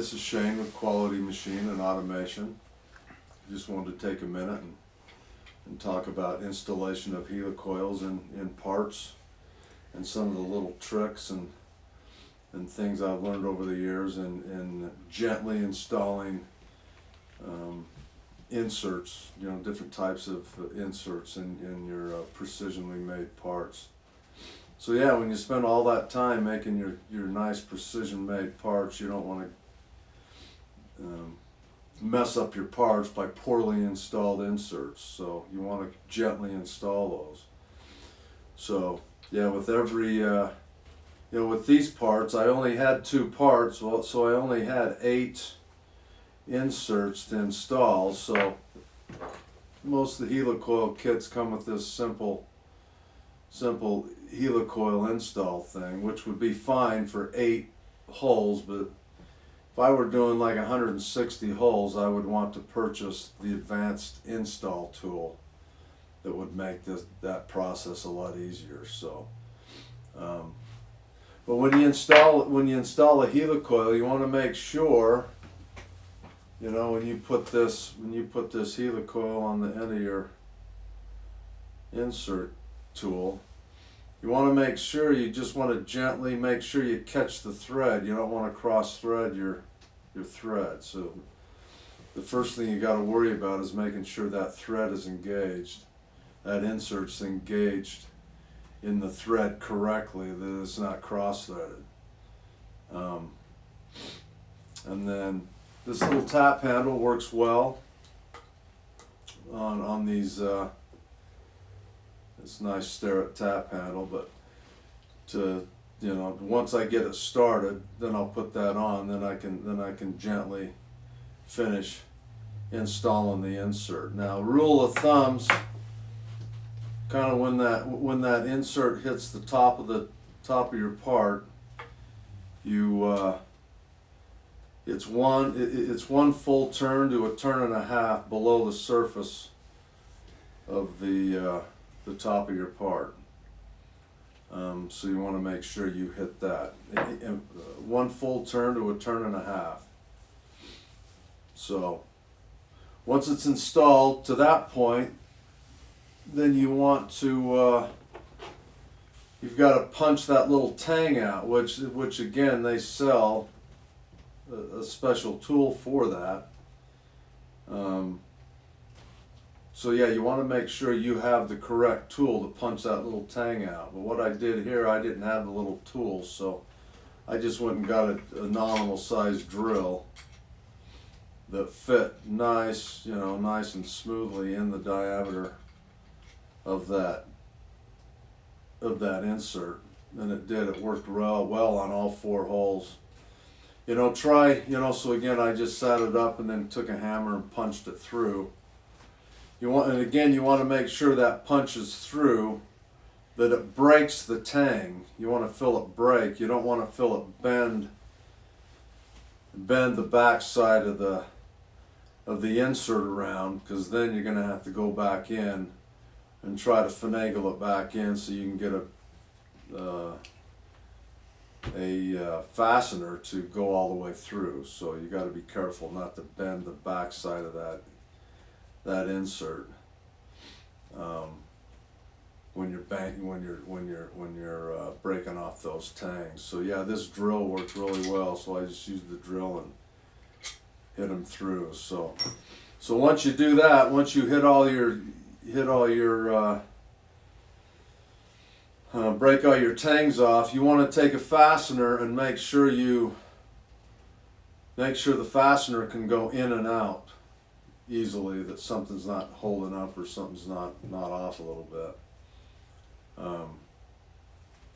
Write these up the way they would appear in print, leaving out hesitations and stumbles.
this is Shane with Quality Machine and Automation. Just wanted to take a minute and talk about installation of Heli-Coils in parts and some of the little tricks and things I've learned over the years in gently installing inserts, different types of inserts in your precisionally made parts. So yeah, when you spend all that time making your nice precision made parts, you don't want to mess up your parts by poorly installed inserts. So you want to gently install those. So yeah, with every with these parts, I only had 2 parts, so I only had 8 inserts to install. So most of the Heli-Coil kits come with this simple Heli-Coil install thing, which would be fine for 8 holes, but if I were doing like 160 holes, I would want to purchase the advanced install tool that would make that process a lot easier. So, but when you install a Heli-Coil, you want to make sure, when you put this Heli-Coil on the end of your insert tool, you want to make sure, you just want to gently make sure you catch the thread. You don't want to cross thread your thread. So the first thing you got to worry about is making sure that thread is engaged, that insert's engaged in the thread correctly, that it's not cross threaded. And then this little tap handle works well on these. It's nice Starrett tap handle, but once I get it started, then I'll put that on. Then I can gently finish installing the insert. Now, rule of thumbs, kind of when that insert hits the top of your part, it's one full turn to a turn and a half below the surface of the top of your part. So you want to make sure you hit that. One full turn to a turn and a half. So once it's installed to that point, then you want to you've got to punch that little tang out, which again, they sell a special tool for that. So yeah, you want to make sure you have the correct tool to punch that little tang out. But what I did here, I didn't have the little tool, so I just went and got a nominal size drill that fit nice, nice and smoothly in the diameter of that insert. And it did. It worked well on all 4 holes. So again, I just sat it up and then took a hammer and punched it through. You want to make sure that punches through, that it breaks the tang. You want to feel it break. You don't want to feel it bend the back side of the insert around, because then you're going to have to go back in and try to finagle it back in so you can get a fastener to go all the way through. So you got to be careful not to bend the back side of that insert when you're breaking off those tangs. So yeah, this drill worked really well. So I just used the drill and hit them through. So once you do that, once you hit all your break all your tangs off, you want to take a fastener and make sure the fastener can go in and out easily, that something's not holding up or something's not off a little bit.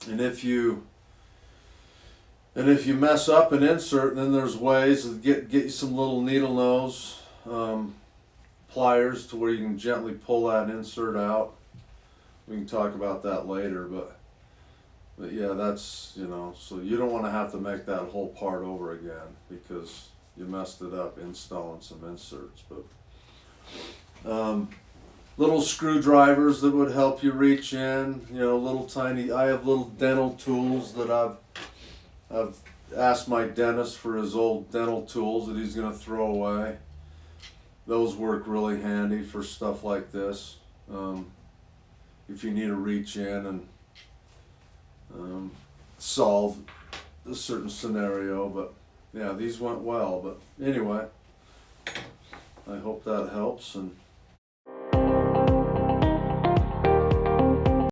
And if you mess up an insert, then there's ways to get you some little needle nose pliers to where you can gently pull that insert out. We can talk about that later, but yeah, that's, so you don't want to have to make that whole part over again because you messed it up installing some inserts. But little screwdrivers that would help you reach in, little tiny, I have little dental tools that I've asked my dentist for his old dental tools that he's gonna throw away. Those work really handy for stuff like this. If you need to reach in and solve a certain scenario, but yeah, these went well. But anyway, I hope that helps, and